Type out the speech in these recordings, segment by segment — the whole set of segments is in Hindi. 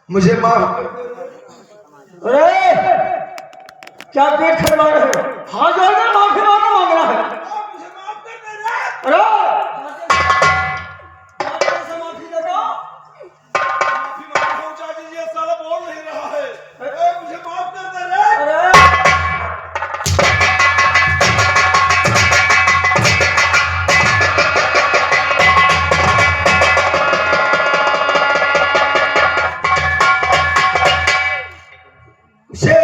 मुझे माफ कर। अरे क्या पेट खड़वा रहे हो? हाँ जो है माफी मांग रहा है। मुझे माफ कर दे रे। अरे कैसे माफी देगा? माफी मांगो चाचा जी, ये साला बोल नहीं रहा है। ए, मुझे माफ कर दे रे। अरे उसे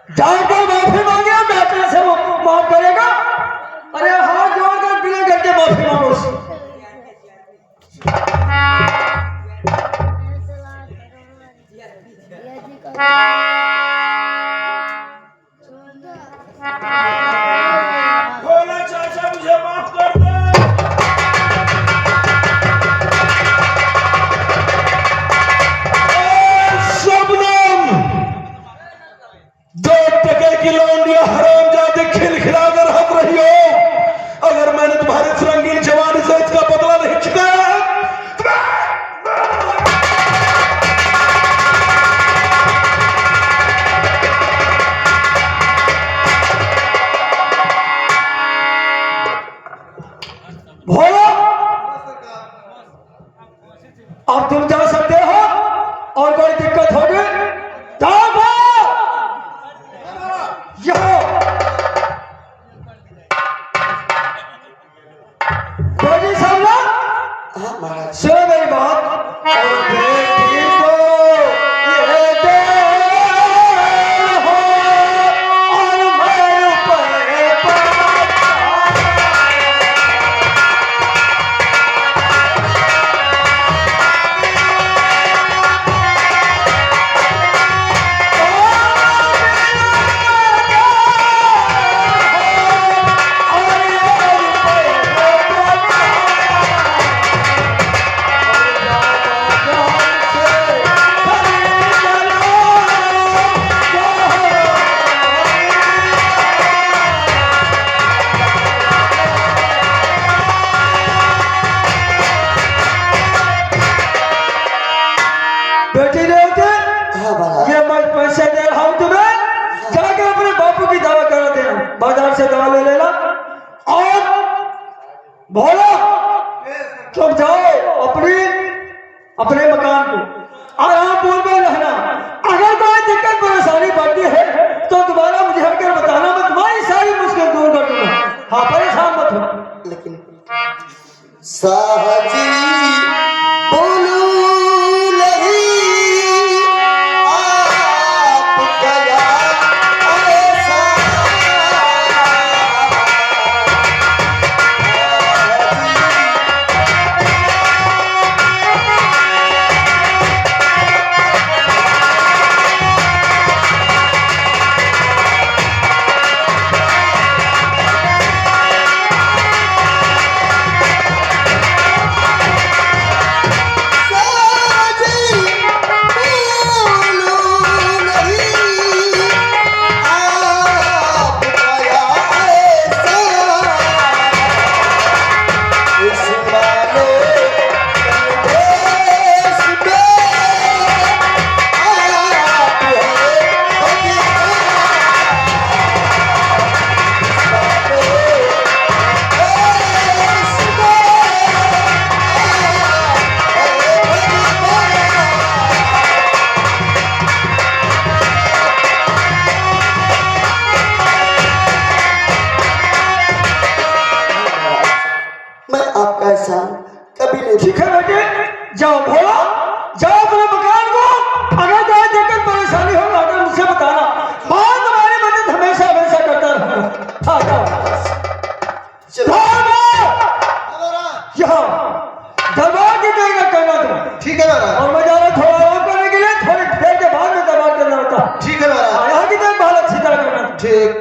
जाकर माफी मांगे, बेटे से वो माफ करेगा। अरे हाथ जोड़कर बिना डर के माफी मांगो उससे। भोला चाचा मुझे माफ कर दे। शबनम, दो टके की लौंडिया हरामजादे खिलखिलाकर हंस रही हो। अगर मैंने तुम्हारे इस रंगीन जवानी से इसका बदला नहीं चुकाया भोला अब तुम जा सकते हो और कोई दिक्कत होगी जाओ यहाँ बेटी सामना सुनो मेरी बात और बेटी को ये दे हो और मैं ऊपर बेटी ने होते ये मैं पैसे दे रहा हूं तुम्हें, जाके अपने बापू की दवा करा देना, बाजार से दवा ले लेना। और भोला तुम जाओ अपने मकान को और आप बोल में रहना। अगर कोई दिक्कत परेशानी बढ़ती है तो दोबारा मुझे हटकर बताना, मैं तुम्हारी सारी मुश्किल दूर कर दूंगा। हाँ परेशान मत हो। लेकिन साहजी बोलू नहीं आप गया ऐसा कभी नहीं। ठीक है बेटे जाओ भोला, जाओ अपने मकान को। अगर कोई दिक्कत परेशानी हो अगर मुझसे बताना, मैं तुम्हारी मदद हमेशा हमेशा करता रहूंगा। हाँ जाओ यहाँ दरबार की देगा करना तुम। ठीक है महाराज। और मैं जा रहा थोड़ा आराम करने के लिए, थोड़ी देर के बाद में दरबार करना होता। ठीक है महाराज। यहाँ की देख बहुत अच्छी तरह करना। ठीक।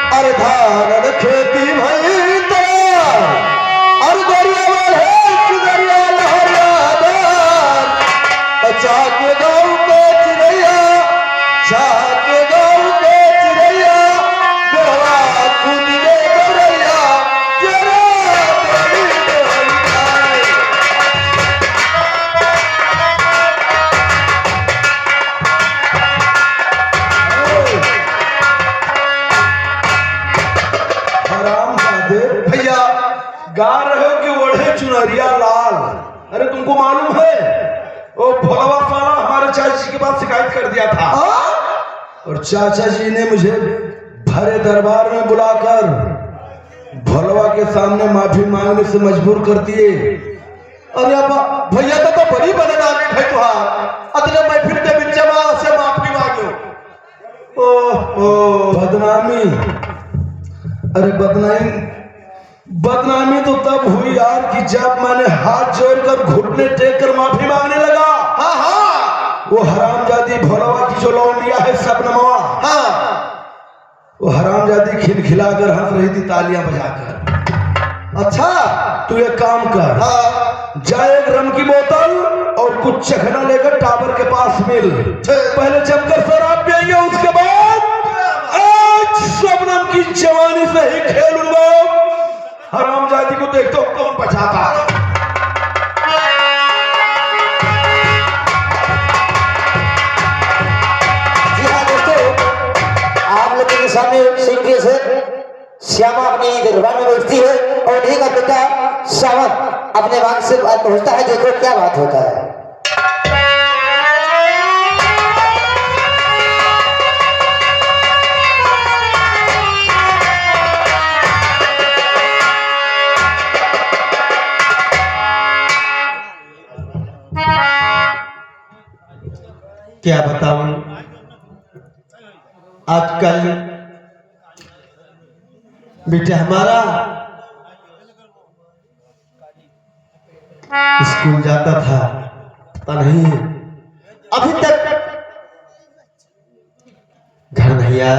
अरे धान खेती भई तैयार, अरे दरिया है दरिया लहरियादार, चाके गाँव के चिड़ैया, चाके गाँव के चिड़ैया, बेहवा कूद के गौरैया, जरा तेरी डोरी आए। गा रहे हो कि ओढ़े चुनरिया लाल। अरे तुमको मालूम है वो भोलवा साला हमारे चाचा जी के पास शिकायत कर दिया था और चाचा जी ने मुझे भरे दरबार में बुलाकर भोलवा के सामने माफी मांगने से मजबूर कर दिए। अरे अब भैया तो बड़ी बदनामी है तुहार अतने महफिल के बीच में से माफी मांगो। ओ बदनामी। अरे बदनामी तो तब हुई यार कि जब मैंने हाथ जोड़कर घुटने टेक कर माफी मांगने लगा। हाँ हाँ वो हरामजादी भोलवा की जो लौंडिया है सबनमवा, हाँ वो हरामजादी खिलखिलाकर हंस रही थी तालियां बजाकर। अच्छा तू एक काम कर, हाँ जा एक रम की बोतल और कुछ चखना लेकर टावर के पास मिल। पहले जमकर शराब पिएंगे, उसके बाद आज शबनम की जवानी से ही खेलूंगा। हरामजादी को देखता हूं कौन बचाता। जी हाँ दोस्तों, आप लोगों के सामने सिंह से श्यामा अपनी दरबार में बैठती है और उन्हीं का बेटा श्यामन अपने बात से बात पहुंचता है। देखो क्या बात होता है। क्या बताऊं, आजकल बेटा हमारा स्कूल जाता था, पता नहीं अभी तक घर नहीं आया।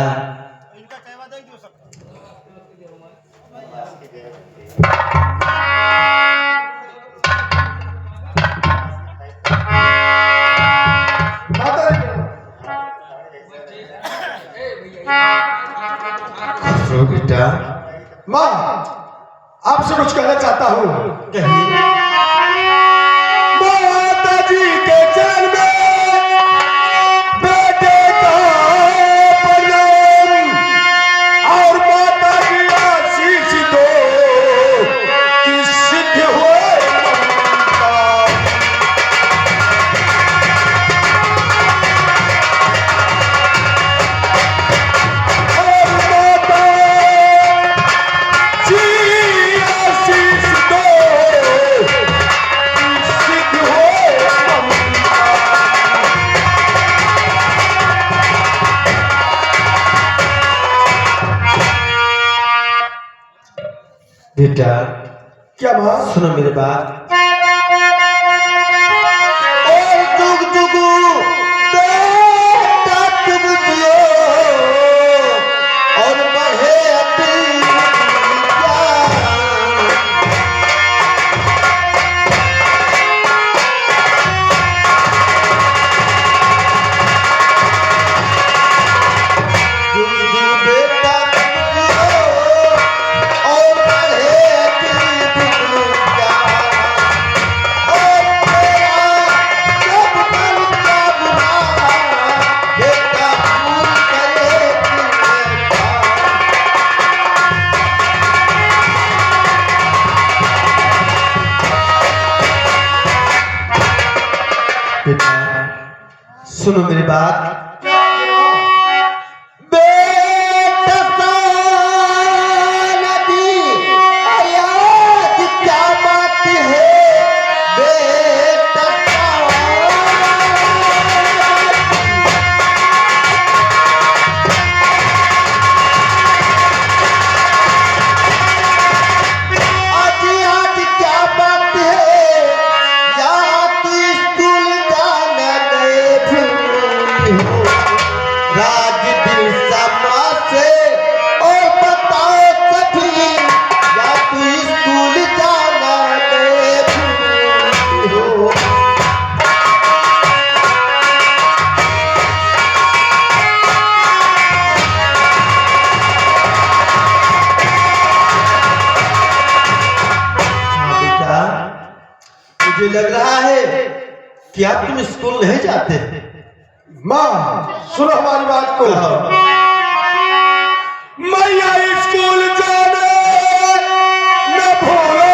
बेटा माँ आपसे कुछ कहना चाहता हूँ। कहिए। माता जी के चरण में बेटे का प्रणाम और माता की आशीष दो कि सिद्ध हुए मनोकाम। और माता जी आशीष दो कि सिद्ध हुए मनोकाम। बेटा क्या माँ? सुनो मेरी बात। और जुग जुगु बेटा तुम जियो और बढ़े अपनी ज्ञान। जुग जुग बेटा तुम जियो और बढ़े अपनी ज्ञान। और तेरा जब मन का बुलावा बेटा पूरी करे तुम्हें पार। बेटा सुनो मेरी बात। बेटा नदी याद क्या बात है बेटा। आज आज क्या बात है या तू स्कूल जाने गए भूली हो राज दिल समा से और बताओ सभी या तू स्कूल जाना गए भूली हो। हाँ बेटा, मुझे लग रहा है कि अब तुम स्कूल नहीं जाते। माँ सुनो हमारी बात को। मैया स्कूल जाने न भूलो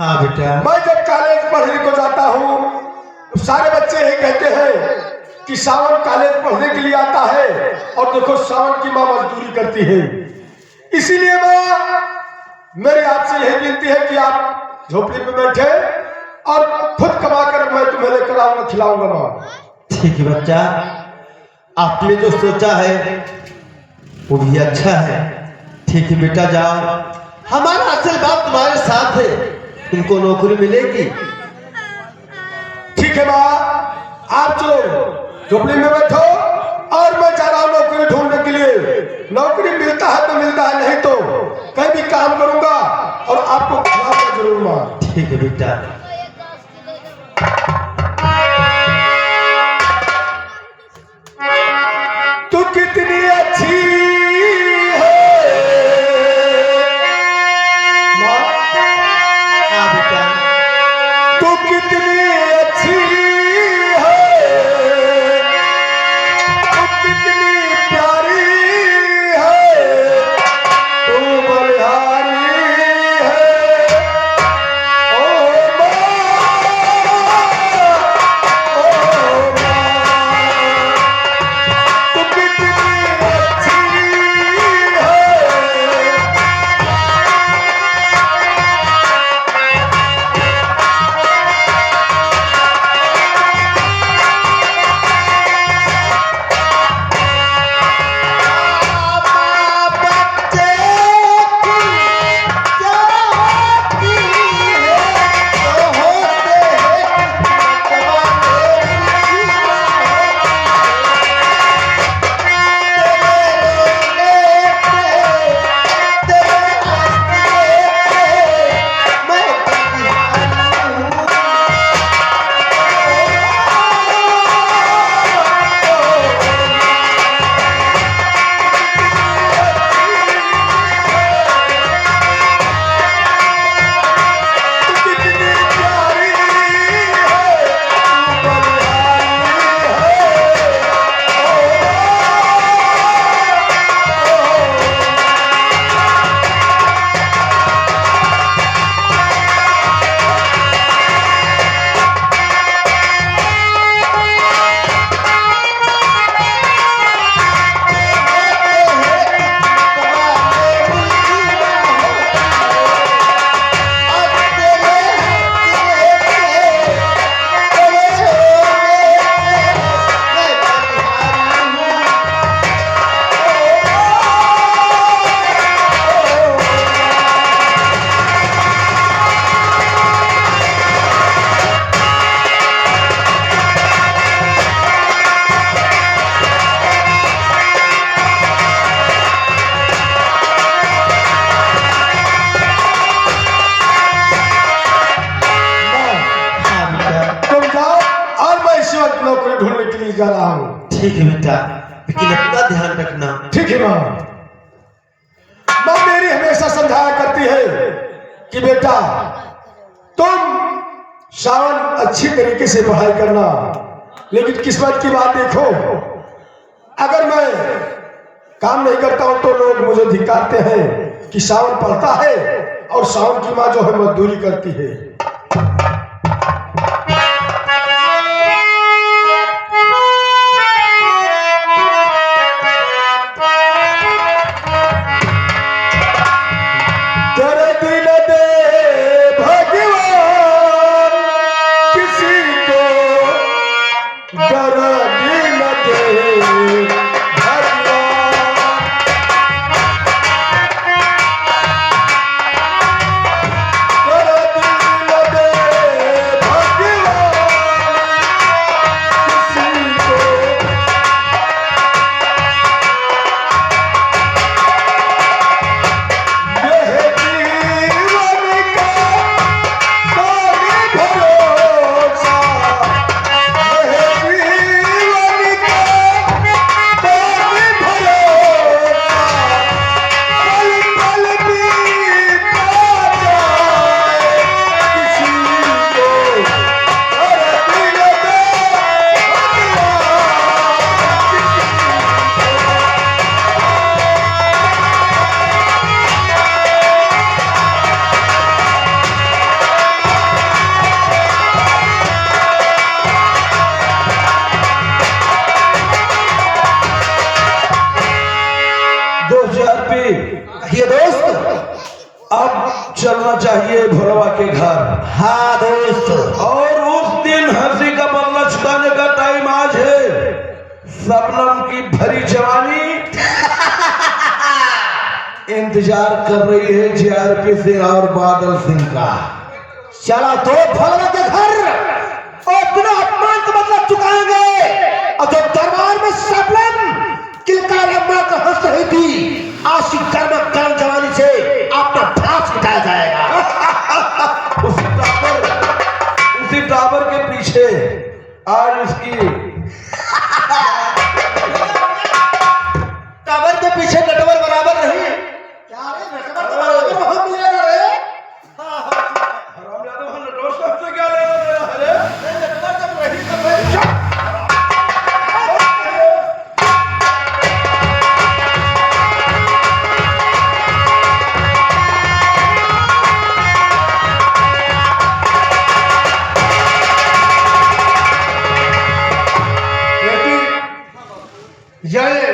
हाँ बेटा। मैं जब कॉलेज पढ़ने को जाता हूँ तो सारे बच्चे यही कहते हैं कि सावन कॉलेज पढ़ने के लिए आता है और देखो सावन की माँ मजदूरी करती है। इसीलिए माँ मेरी आपसे यही विनती है कि आप झोपड़ी में बैठे और खुद कमा कर मैं तुम्हें लेकर आऊंगा, खिलाऊंगा माँ। ठीक है बच्चा, आपने जो सोचा है वो भी अच्छा है। ठीक है बेटा, जाओ, हमारा असल बात तुम्हारे साथ है, तुमको नौकरी मिलेगी। ठीक है माँ, आप चलो झोपड़ी में बैठो और मैं जा रहा हूँ नौकरी ढूंढने के लिए। नौकरी मिलता है तो मिलता है, नहीं तो कहीं भी काम करूंगा और आपको खिलाऊंगा जरूर माँ। ठीक है बेटा। तू कितनी अच्छी है माँ, हाँ बेटा। तू कितनी अच्छी है, तू कितनी प्यारी है, तू बलिहारी है। ओ माँ, ओ माँ, तू कितनी अच्छी है। तुम जाओ और मैं इसी वक्त नौकरी ढूंढने के लिए जा रहा हूँ। ठीक है बेटा, लेकिन अपना ध्यान रखना। ठीक है माँ। माँ मेरी हमेशा समझाया करती है कि बेटा तुम सावन अच्छी तरीके से पढ़ाई करना, लेकिन किस्मत की बात देखो, अगर मैं काम नहीं करता हूं तो लोग मुझे धिक्कारते हैं कि सावन पढ़ता है और सावन की माँ जो है मजदूरी करती है। तेरे दिल दे भगवान किसी को डर दिल दे भगवान। तेरे दिल दे जीआरपी, ये दोस्त। अब चलना चाहिए भोलवा के घर। हाँ दोस्त। और उस दिन हंसी का बदला चुकाने का टाइम आज है। शबनम की भरी जवानी इंतजार कर रही है जीआरपी सिंह और बादल सिंह का। चला तो भोलवा के घर और बिना अपमान का मतलब चुकाएंगे। और जो दरबार में शबनम किलकार अम्मा का हंस रही थी, आशिक गर्म गर्म जवानी से आपका फांस मिटाया जाएगा। उसी टावर के पीछे आज उसकी टावर के पीछे नटवर बराबर नहीं है। क्या रे नटवर तो बराबर वहां मिलेगा रे। हरामजादा, वहां नटवर साहब से क्या लेना देना है रे? नटवर जब रही तो भाई जाए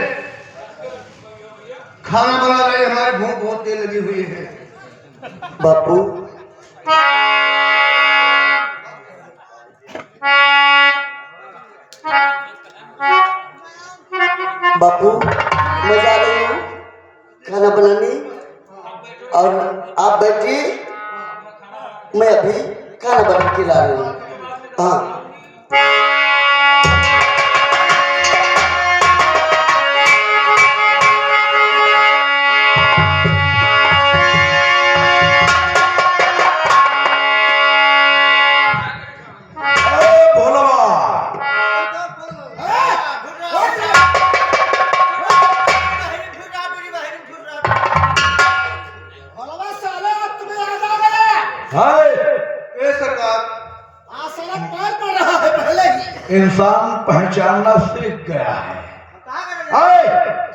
खाना बना रहे, हमारे भूख बहुत तेज लगी हुई है। बापू बापू मैं जा रही हूँ खाना बनाने, और आप बैठिए, मैं अभी खाना बना के ला रही हूँ। हाँ इंसान पहचानना सीख गया है। आए,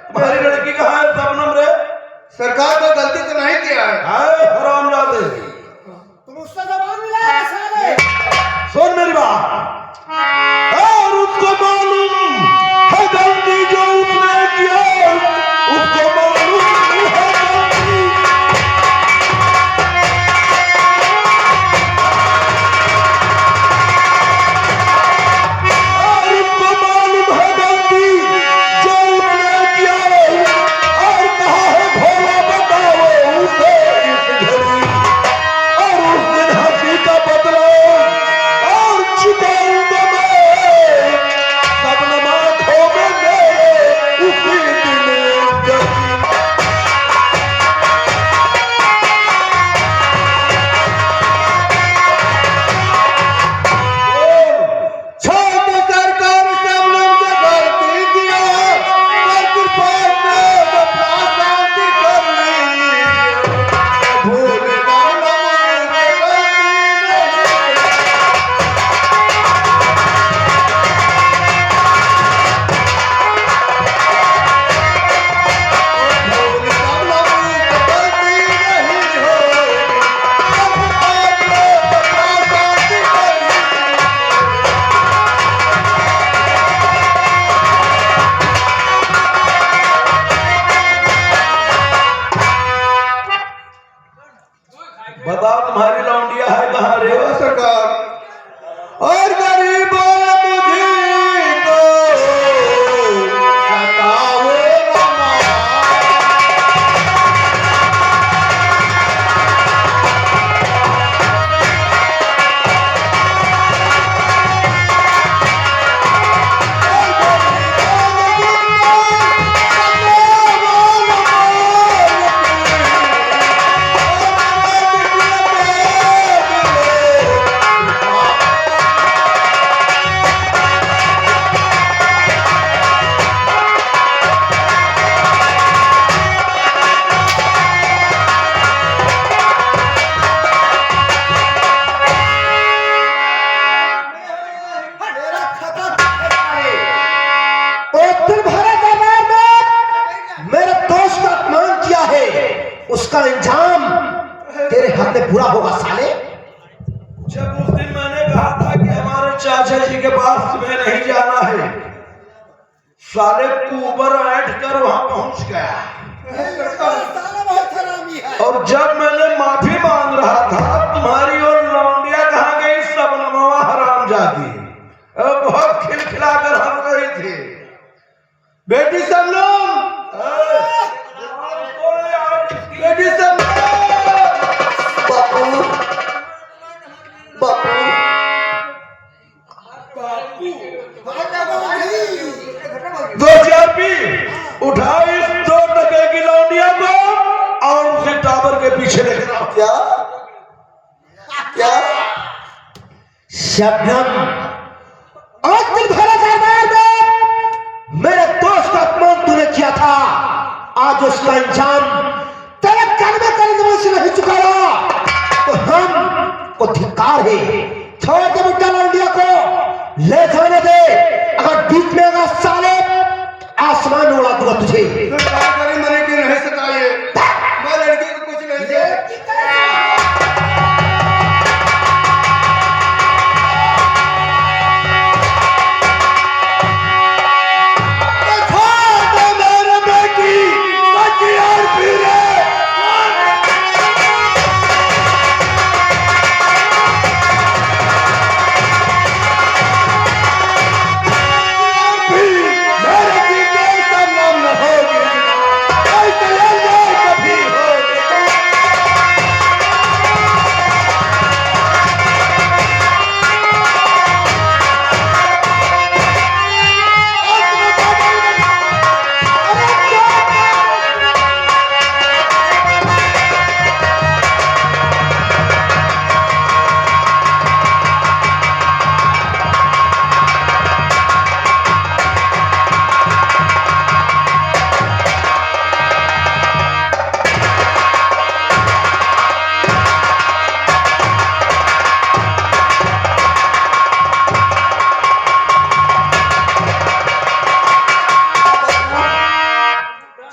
तुम्हारी लड़की कहाँ है शबनम रे? सरकार को गलती तो नहीं किया है। आए हरामजादे, तुम उससे जवाब मिला साले। सुन मेरी बात। और उसको मालूम है गलती जो उसने किया, उसको मालूम है गलती। बताओ तुम्हारी लौंडिया है कहाँ रे? सरकार और गरीबों मुझे को सताओ ना। उसका इंजाम तेरे हाथ में पूरा होगा साले। जब उस दिन मैंने कहा था कि हमारे चाचा जी के पास तुम्हें नहीं जाना है, साले कुबर ऐठ कर वहां पहुंच गया। जब मैंने माफी मांग रहा था तुम्हारी और लौंडिया कहाँ गई? सब नमवा हराम जाती बहुत खिलखिलाकर हंस रही थी। बेटी सबनम, बेटी सबनम, बापू बापू दो चार पी उठाओ इस 2 टके की लौंडिया को और उसे टावर के पीछे लेकर आओ। क्या क्या शबनम, आज दिन भरा दरबार में मेरे दोस्त का अपमान तूने किया था, आज उसका अंजाम तेरे कलमे कलमे से नहीं चुकाया तो हम को धिक्कार है। छोड़ दे बेटा लौंडिया को, ले जाने दे, अगर बीच में अगर साले आसमान में उड़ा दूंगा तुझे। सरकार करे मरे के नहीं सताइए, मैं लड़की को कुछ नहीं दे।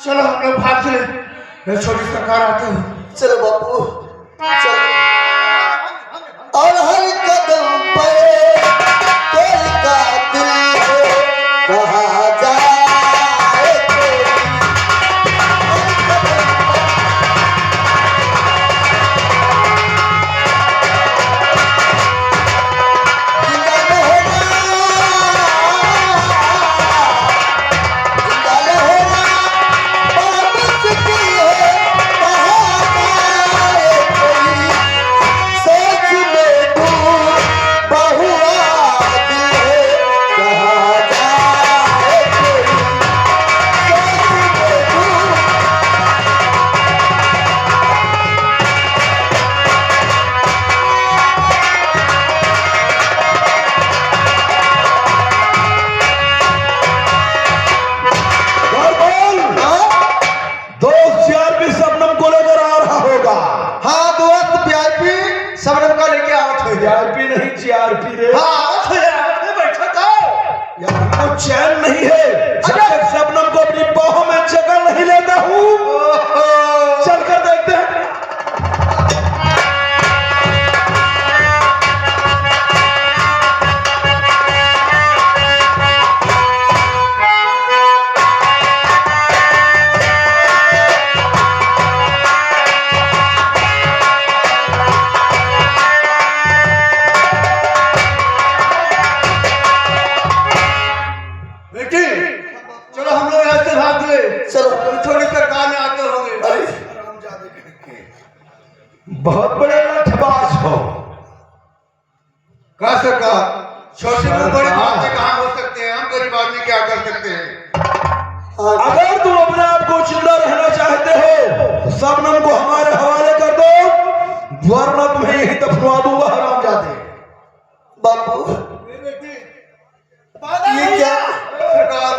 चलो हम लोग भाग चले, मैं छोटी सरकार आते हूँ। चलो बापू चलो। और हर कदम पे कोई कातिल है, कहा जाए वीआईपी नहीं जीआरपी रे। बैठा था यार हमको चैन नहीं है जब तक शबनम को अपनी बाहों में जकड़ नहीं लेता हूँ। चलकर देखते हैं। चलो हम लोग यहाँ से भाग गए। चलो थोड़ी सरकार में आते होंगे। अरे बहुत बड़े लठबाज हो। कहा सरकार, छोटे में बड़ी बात से कहाँ हो सकते हैं, हम गरीब आदमी क्या कर सकते हैं। अगर तुम अपने आप को जिंदा रहना चाहते हो तो शबनम को हमारे हवाले कर दो, वरना तुम्हें यही दफनवा दूंगा हरामजादे। बापू ये क्या सरकार,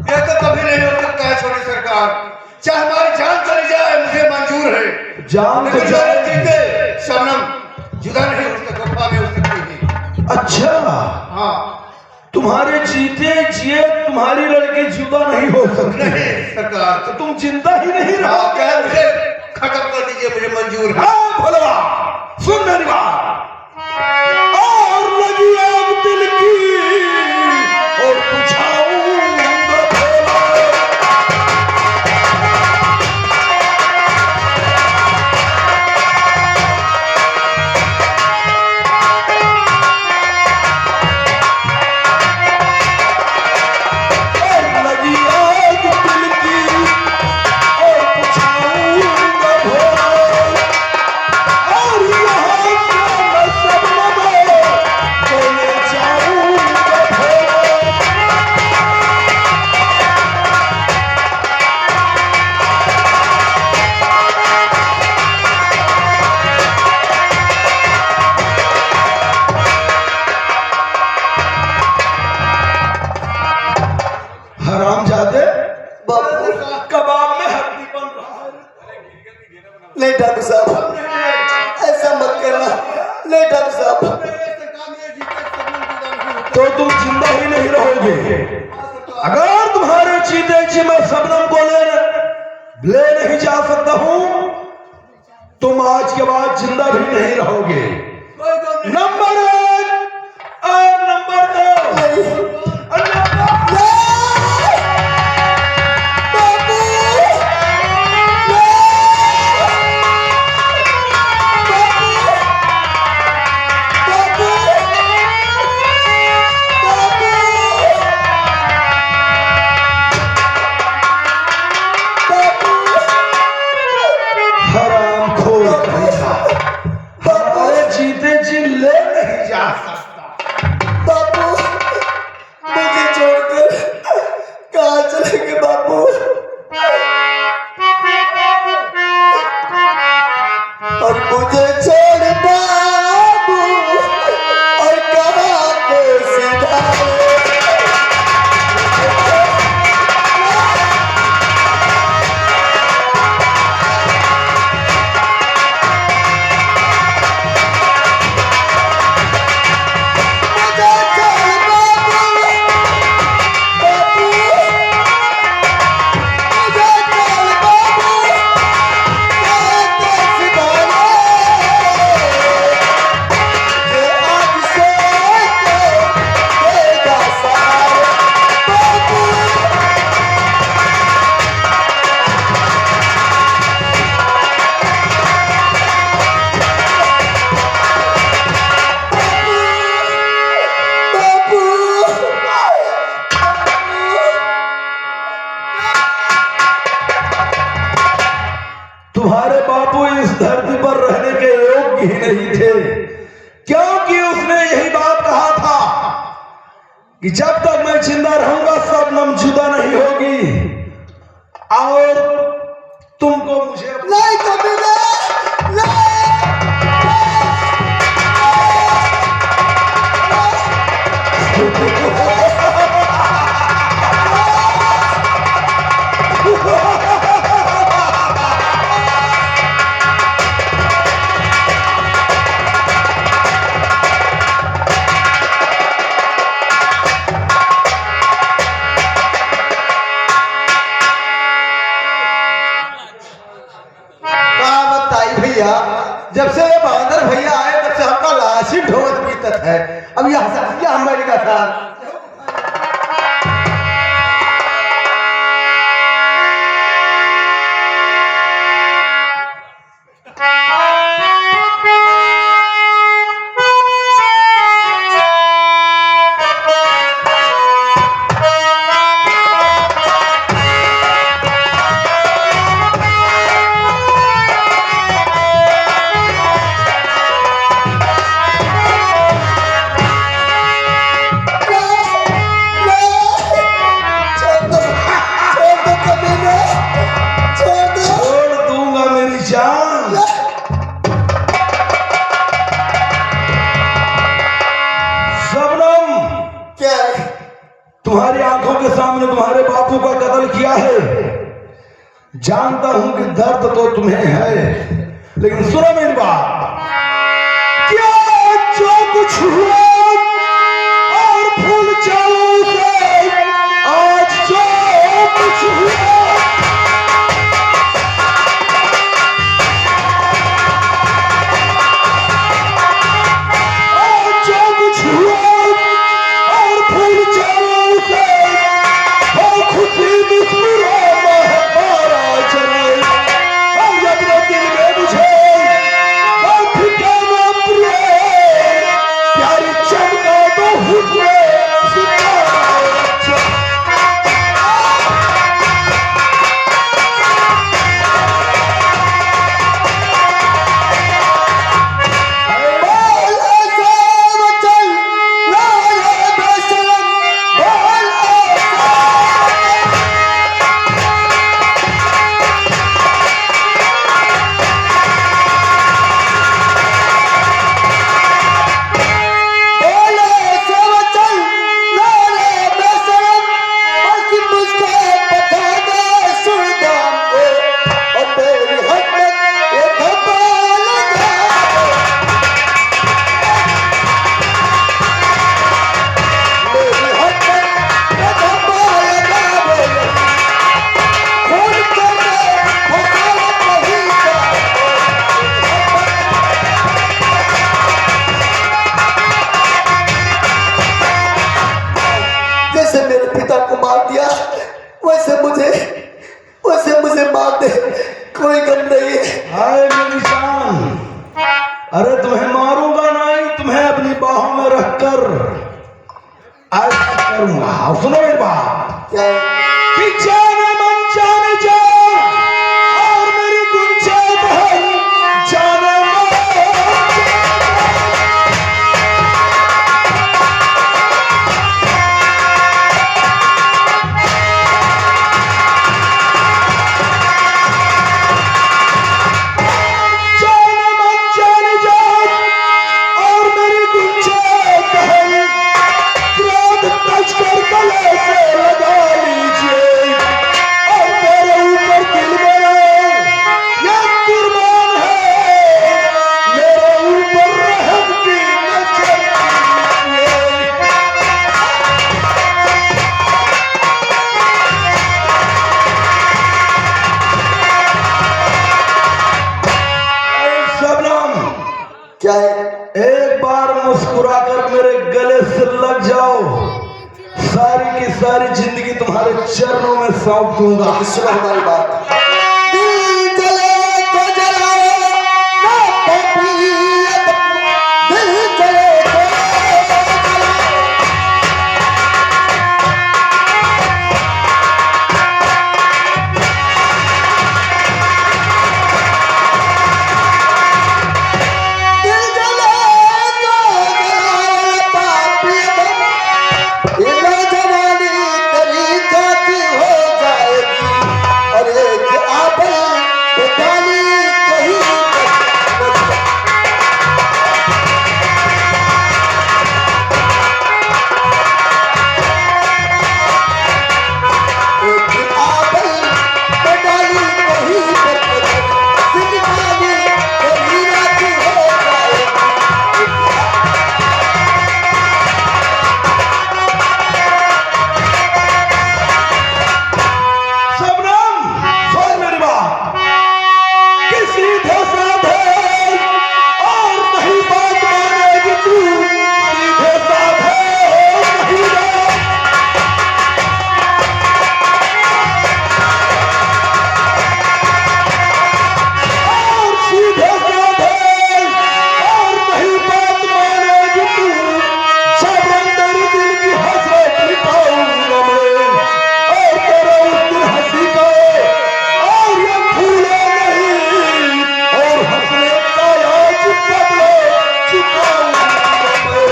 ये तो कभी नहीं हो सकता है छोटी सरकार। चाहे हमारी जान चली जाए मुझे मंजूर है, जान तो लेकिन जाए। मेरे जीते शबनम जुदा नहीं हो सकती, वफा नहीं हो सकती। अच्छा, हाँ तुम्हारे जीते जिए तुम्हारी लड़की जुदा नहीं हो सकती। नहीं सरकार, तो तुम जिंदा ही नहीं हाँ, रहो। क्या मुझे खत्म कर दीजिए, मुझे मंजूर है। हाँ भोलवा, सुन मेरी बात। और लगी आग दिल की और बुझाऊंगा भोला। कबाब में हड्डी बन रहा है। नहीं डॉक्टर साहब, ऐसा मत करना। नहीं डॉक्टर साहब, तो तुम जिंदा ही नहीं रहोगे। अगर तुम्हारे चीते जी मैं शबनम को ले नहीं जा सकता हूं, तुम आज के बाद जिंदा भी नहीं रहोगे। नंबर 1 और नंबर 2 और नंबर हरामखोर कहेगा, हमारे जीते जी ले नहीं जा सकता। बापू मुझे छोड़कर कहाँ चलेंगे बापू? और मुझे छोड़ बाबू और कहाँ पे सिधारे? तुम्हारे बापू इस धरती पर रहने के योग्य ही नहीं थे, क्योंकि उसने यही बात कहा था कि जब तक मैं जिंदा रहूंगा शबनम जुदा नहीं होगी और तुमको मुझे नहीं कभी नहीं। जब से ये बहादुर भैया आए तब से हमका लाशी ढोवत बीतत है। अब यह हंसिया हमारी का साथ छोड़ दूंगा मेरी जान। शबनम, क्या तुम्हारी आंखों के सामने तुम्हारे बापू का कत्ल किया है। जानता हूं कि दर्द तो तुम्हें है, लेकिन सुनो मेरी बात। क्या जो कुछ हुआ और भूल जाओ उसे, आज जो कुछ हुआ प्यारी वैसे मुझे मार दे, कोई गम नहीं है। हाय मेरी जान, अरे तुम्हें मारूंगा नहीं, तुम्हें अपनी बाहों में रखकर ऐसा करूंगा। सुनो मेरी बात क्या है? कि जाने मन जाने जान और मेरी गुंजा बहन जाने मन। जाने मन जाने जान और मेरी गुंजा बहन क्रोध तज कर गले से लगा लीजिए और मेरे ऊपर दिल मेरा ये कुर्बान है, मेरे ऊपर रहम की नजर कीजिए। शबनम, क्या है? एक बार मुस्कुराकर मेरे गले से लग जाओ, सारी की सारी जिंदगी तुम्हारे चरणों में सौंप दूंगा। सुनो हमारी बात। दिल जले तो जलाओ ना तबीयत, दिल जले तो जलाओ। दिल जले तो जलाओ पापियत, इला जवानी तेरी जाती हो जाएगी और एक आपल पे डाली कहीं एक आपल पे डाली कहीं पर जिंदगानी तेरी राती हो जाएगी। शबनम, सुन मेरी बात कि सीधे साधे और नहीं बात मानेगी तू, सीधे साधे नहीं बात। और सीधे साधे और नहीं बात मानेगी तू, शबनम तेरे दिल की हसरत मिटाऊंगा मैं और तेरा उस दिन हंसी का और ये भूले नहीं और हंसने का आज बदले चुकाऊंगा मैं।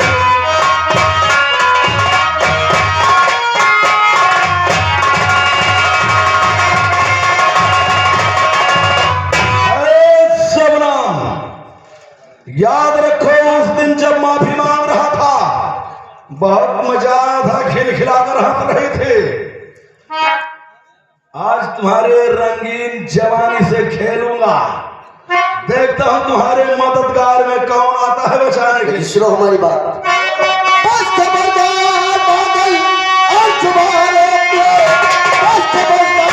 अरे शबनम, याद रखो उस दिन जब माफी मांग रहा था, बहुत मजा आया था, खिलखिलाकर हंस रहे थे। आज तुम्हारे रंगीन जवानी से खेलूंगा, देखता हूं तुम्हारे मददगार में कौन आता है बचाने के लिए। सुनो हमारी बात। बस खबरदार बादल और तुम्हारे बस खबरदार।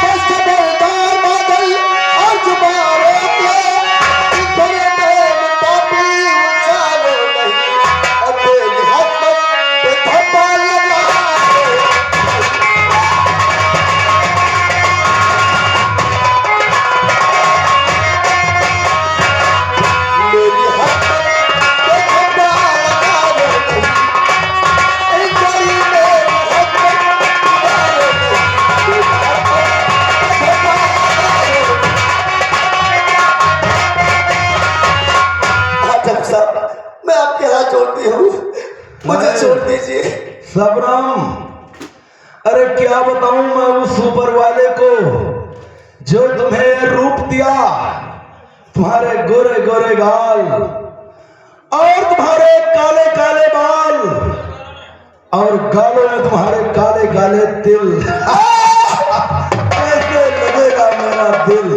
बस खबरदार बादल और तुम्हारे बड़े प्रेम पापी उछालो नहीं और बेनिहत्त पे धब्बा लगाओ। मेरी हस्ती पे धब्बा लगाओ नहीं, एक बारी मेरी हस्ती लगाओ नहीं, मेरी हस्ती पे धब्बा लगाओ। हाँ जनाब साहब, मैं आपके हाथ जोड़ती हूँ, मुझे छोड़ दीजिए। शबनम, अरे क्या बताऊं मैं उस ऊपर वाले को जो तुम्हें रूप दिया, तुम्हारे गोरे गोरे गाल और तुम्हारे काले काले बाल और गालों में तुम्हारे काले काले तिल। कैसे लगेगा मेरा दिल।